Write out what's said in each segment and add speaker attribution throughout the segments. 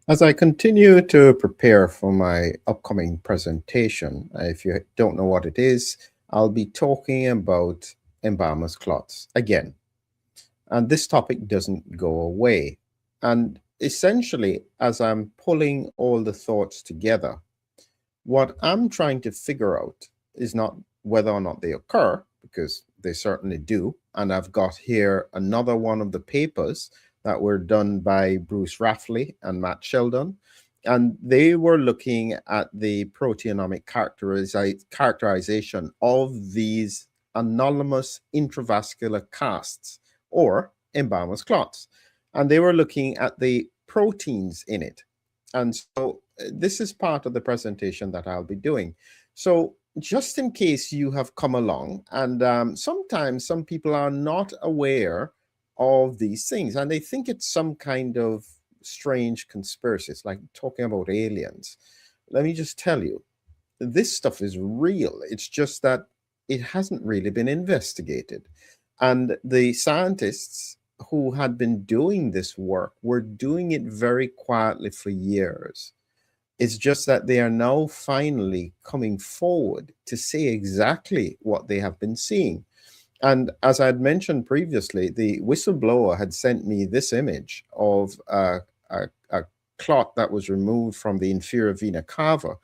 Speaker 1: As I continue to prepare for my upcoming presentation, if you don't know what it is, I'll be talking about Embalmers clots again. And this topic doesn't go away. And essentially, as I'm pulling all the thoughts together, what I'm trying to figure out is not whether or not they occur, because they certainly do. And I've got here another one of the papers that were done by Bruce Rafley and Matt Sheldon. And they were looking at the proteomic characterization of these anomalous intravascular casts or Embalmers clots. And they were looking at the proteins in it. And so this is part of the presentation that I'll be doing. So just in case you have come along, and sometimes some people are not aware of these things, and they think it's some kind of strange conspiracy. It's like talking about aliens. Let me just tell you, this stuff is real. It's just that it hasn't really been investigated. And the scientists who had been doing this work were doing it very quietly for years. It's just that they are now finally coming forward to say exactly what they have been seeing. And as I had mentioned previously, the whistleblower had sent me this image of a clot that was removed from the inferior vena cava.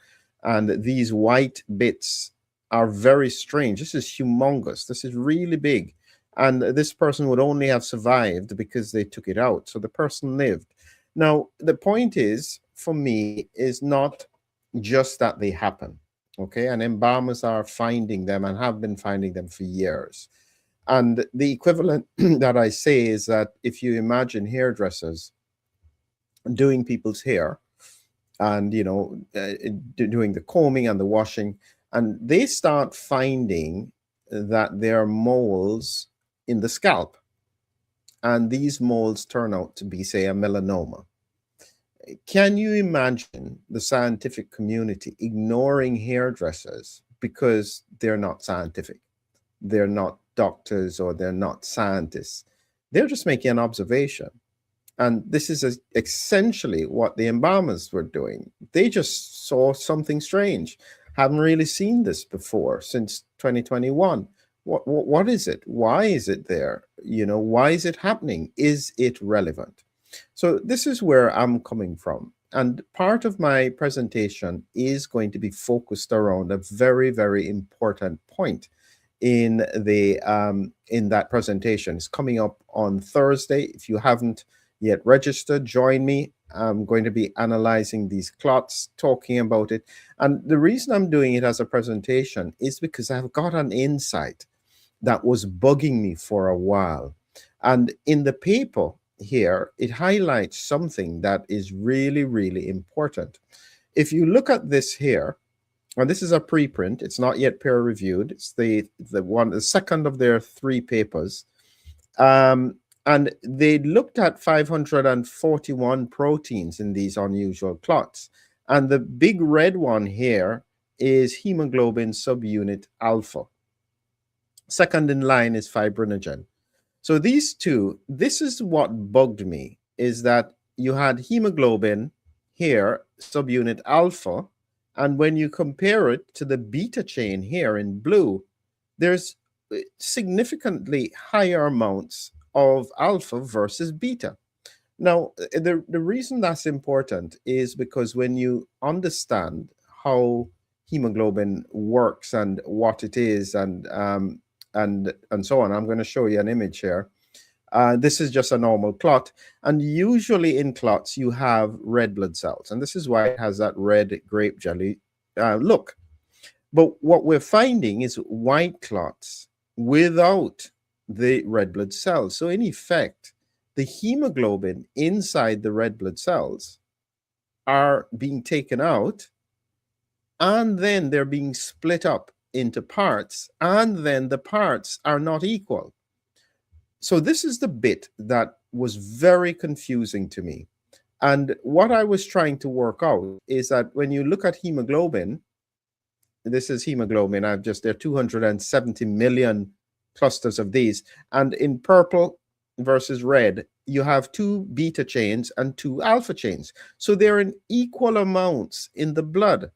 Speaker 1: And these white bits are very strange. This is humongous. This is really big. And this person would only have survived because they took it out. So the person lived. Now, the point is, for me, is not just that they happen. Okay. And embalmers are finding them and have been finding them for years. And the equivalent that I say is that if you imagine hairdressers doing people's hair and, doing the combing and the washing, and they start finding that there are moles in the scalp. And these moles turn out to be, say, a melanoma. Can you imagine the scientific community ignoring hairdressers because they're not scientific? They're not doctors or they're not scientists. They're just making an observation. And this is essentially what the embalmers were doing. They just saw something strange. Haven't really seen this before since 2021. What is it? Why is it there? Why is it happening? Is it relevant? So this is where I'm coming from. And part of my presentation is going to be focused around a very, very important point in that presentation. It's coming up on Thursday. If you haven't yet registered, join me. I'm going to be analyzing these clots, talking about it. And the reason I'm doing it as a presentation is because I've got an insight that was bugging me for a while. And in the paper here, it highlights something that is really, really important. If you look at this here, and this is a preprint, it's not yet peer reviewed. It's the second of their three papers. And they looked at 541 proteins in these unusual clots. And the big red one here is hemoglobin subunit alpha. Second in line is fibrinogen. So these two, this is what bugged me, is that you had hemoglobin here, subunit alpha, and when you compare it to the beta chain here in blue, there's significantly higher amounts of alpha versus beta. Now, the reason that's important is because when you understand how hemoglobin works and what it is and so on, I'm going to show you an image here. This is just a normal clot. And usually in clots, you have red blood cells. And this is why it has that red grape jelly look. But what we're finding is white clots without the red blood cells. So in effect, the hemoglobin inside the red blood cells are being taken out, and then they're being split up into parts, and then the parts are not equal. So this is the bit that was very confusing to me. And what I was trying to work out is that when you look at hemoglobin, this is hemoglobin, there are 270 million clusters of these. And in purple versus red, you have two beta chains and two alpha chains. So they're in equal amounts in the blood.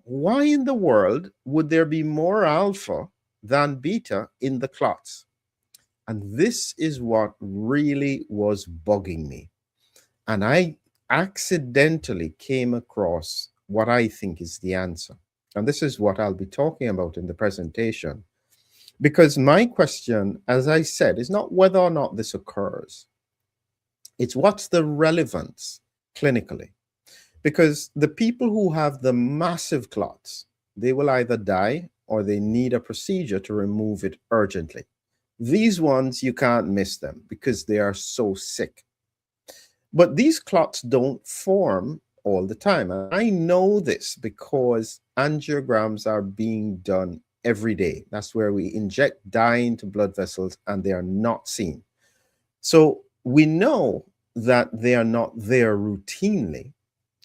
Speaker 1: Why in the world would there be more alpha than beta in the clots? And this is what really was bugging me. And I accidentally came across what I think is the answer. And this is what I'll be talking about in the presentation. Because my question, as I said, is not whether or not this occurs, it's what's the relevance clinically. Because the people who have the massive clots, they will either die or they need a procedure to remove it urgently. These ones, you can't miss them because they are so sick. But these clots don't form all the time. And I know this because angiograms are being done every day. That's where we inject dye into blood vessels and they are not seen. So we know that they are not there routinely.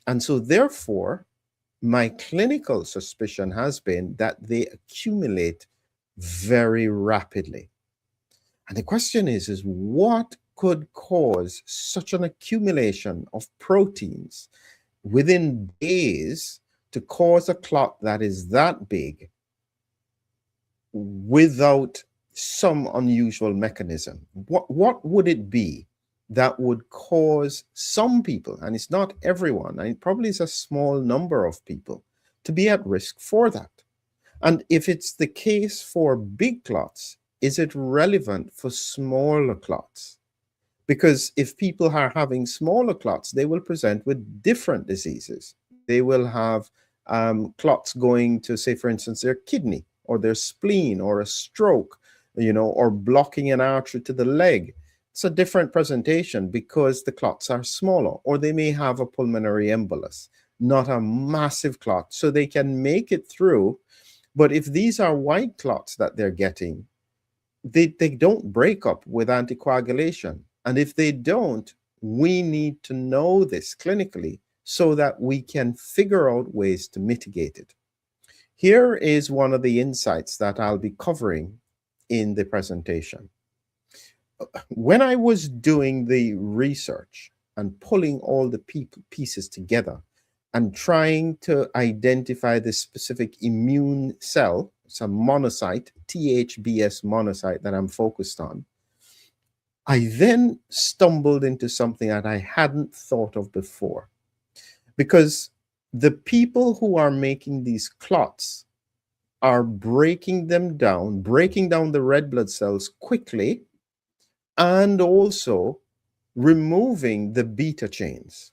Speaker 1: And so therefore, my clinical suspicion has been that they accumulate very rapidly. And the question is what could cause such an accumulation of proteins within days to cause a clot that is that big without some unusual mechanism? What would it be that would cause some people, and it's not everyone, and it probably is a small number of people, to be at risk for that? And if it's the case for big clots, is it relevant for smaller clots? Because if people are having smaller clots, they will present with different diseases. They will have clots going to, say, for instance, their kidney or their spleen or a stroke, or blocking an artery to the leg. It's a different presentation because the clots are smaller, or they may have a pulmonary embolus, not a massive clot, so they can make it through. But if these are white clots that they're getting, they don't break up with anticoagulation. And if they don't, we need to know this clinically so that we can figure out ways to mitigate it. Here is one of the insights that I'll be covering in the presentation. When I was doing the research and pulling all the pieces together and trying to identify the specific immune cell, it's a monocyte, THBS monocyte that I'm focused on, I then stumbled into something that I hadn't thought of before. Because the people who are making these clots are breaking them down, breaking down the red blood cells quickly, and also removing the beta chains.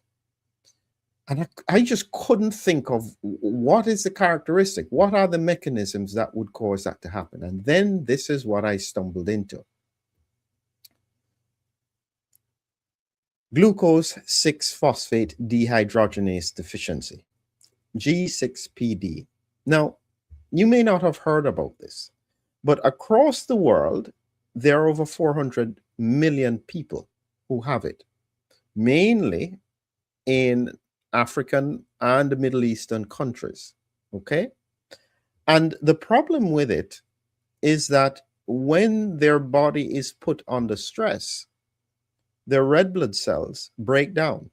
Speaker 1: And I just couldn't think of what is the characteristic, what are the mechanisms that would cause that to happen. And then this is what I stumbled into. Glucose 6-phosphate dehydrogenase deficiency, G6PD. Now, you may not have heard about this, but across the world, there are over 400 million people who have it, mainly in African and Middle Eastern countries, okay? And the problem with it is that when their body is put under stress, their red blood cells break down.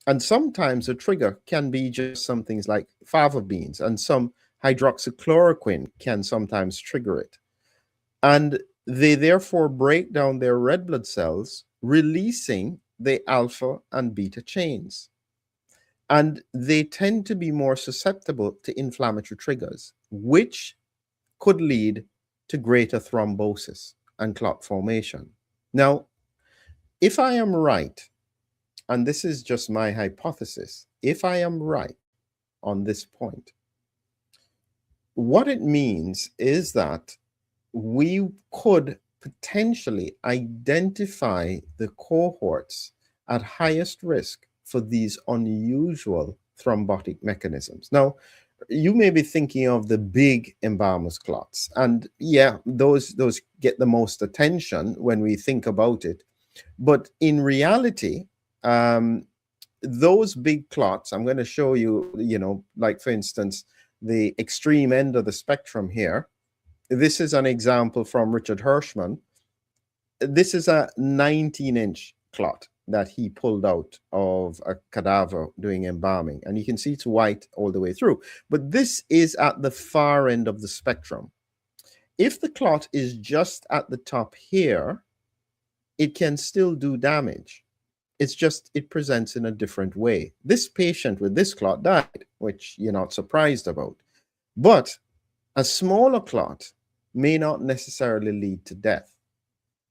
Speaker 1: And sometimes a trigger can be just some things like fava beans, and some hydroxychloroquine can sometimes trigger it. And they therefore break down their red blood cells, releasing the alpha and beta chains. And they tend to be more susceptible to inflammatory triggers, which could lead to greater thrombosis and clot formation. Now, if I am right, and this is just my hypothesis, if I am right on this point, what it means is that we could potentially identify the cohorts at highest risk for these unusual thrombotic mechanisms. Now, you may be thinking of the big Embalmers clots, and yeah, those get the most attention when we think about it. But in reality, those big clots, I'm going to show you, like for instance, the extreme end of the spectrum here. This is an example from Richard Hirschman. This is a 19-inch clot that he pulled out of a cadaver doing embalming. And you can see it's white all the way through. But this is at the far end of the spectrum. If the clot is just at the top here, it can still do damage. It's just it presents in a different way. This patient with this clot died, which you're not surprised about. But a smaller clot may not necessarily lead to death.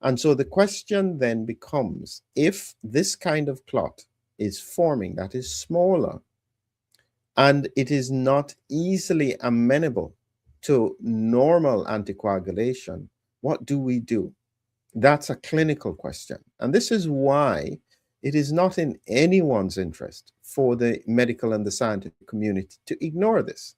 Speaker 1: And so the question then becomes, if this kind of clot is forming that is smaller and it is not easily amenable to normal anticoagulation, what do we do? That's a clinical question. And this is why it is not in anyone's interest for the medical and the scientific community to ignore this.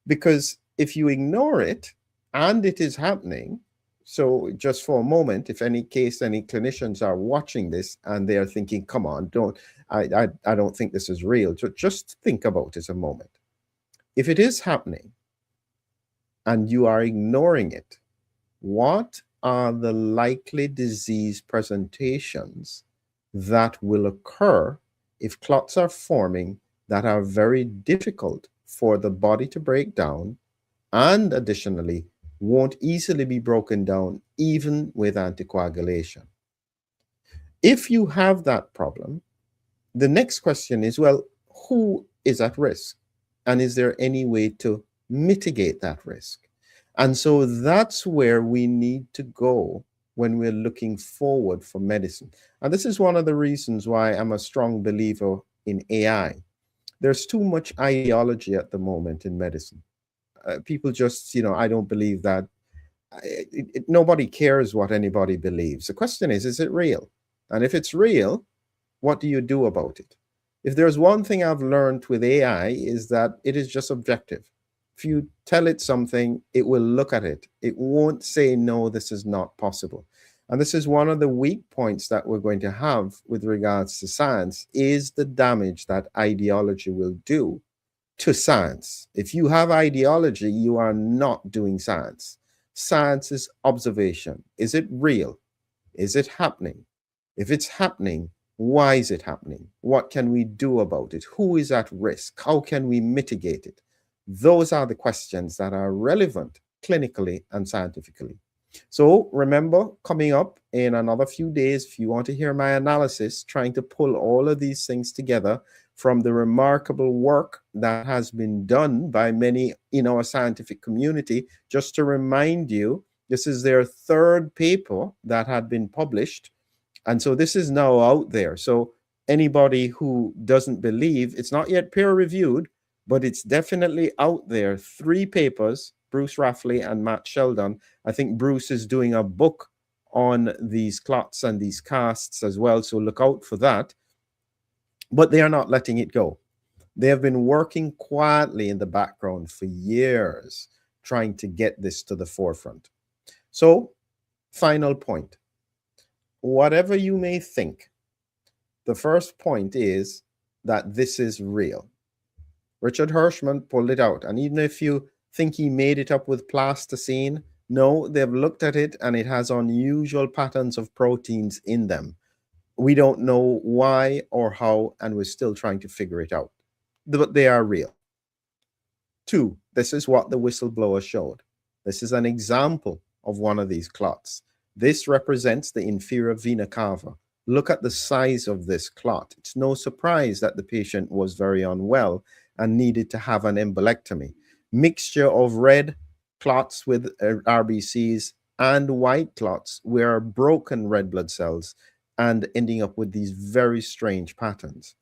Speaker 1: Because if you ignore it and it is happening, so just for a moment, if any clinicians are watching this and they are thinking, come on, I don't think this is real. Just think about it a moment. If it is happening and you are ignoring it, what are the likely disease presentations that will occur if clots are forming that are very difficult for the body to break down, and additionally won't easily be broken down even with anticoagulation? If you have that problem, the next question is, well, who is at risk? And is there any way to mitigate that risk? And so that's where we need to go when we're looking forward for medicine. And this is one of the reasons why I'm a strong believer in AI. There's too much ideology at the moment in medicine. People just, I don't believe that. Nobody cares what anybody believes. The question is it real? And if it's real, what do you do about it? If there's one thing I've learned with AI is that it is just objective. If you tell it something, it will look at it. It won't say, no, this is not possible. And this is one of the weak points that we're going to have with regards to science, is the damage that ideology will do to science. If you have ideology, you are not doing science. Science is observation. Is it real? Is it happening? If it's happening, why is it happening? What can we do about it? Who is at risk? How can we mitigate it? Those are the questions that are relevant clinically and scientifically. So remember, coming up in another few days, if you want to hear my analysis, trying to pull all of these things together from the remarkable work that has been done by many in our scientific community. Just to remind you, this is their third paper that had been published. And so this is now out there. So anybody who doesn't believe, it's not yet peer reviewed, but it's definitely out there. 3 papers, Bruce Rafley and Matt Sheldon. I think Bruce is doing a book on these clots and these casts as well, so look out for that. But they are not letting it go. They have been working quietly in the background for years, trying to get this to the forefront. So, final point. Whatever you may think, the first point is that this is real. Richard Hirschman pulled it out. And even if you think he made it up with plasticine, no, they've looked at it and it has unusual patterns of proteins in them. We don't know why or how, and we're still trying to figure it out. But they are real. 2, this is what the whistleblower showed. This is an example of one of these clots. This represents the inferior vena cava. Look at the size of this clot. It's no surprise that the patient was very unwell and needed to have an embolectomy. Mixture of red clots with RBCs and white clots were broken red blood cells and ending up with these very strange patterns.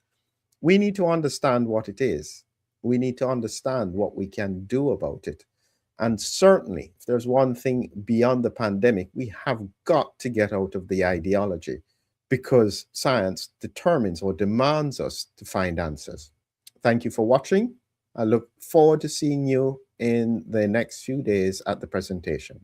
Speaker 1: We need to understand what it is. We need to understand what we can do about it. And certainly, if there's one thing beyond the pandemic, we have got to get out of the ideology, because science determines or demands us to find answers. Thank you for watching. I look forward to seeing you in the next few days at the presentation.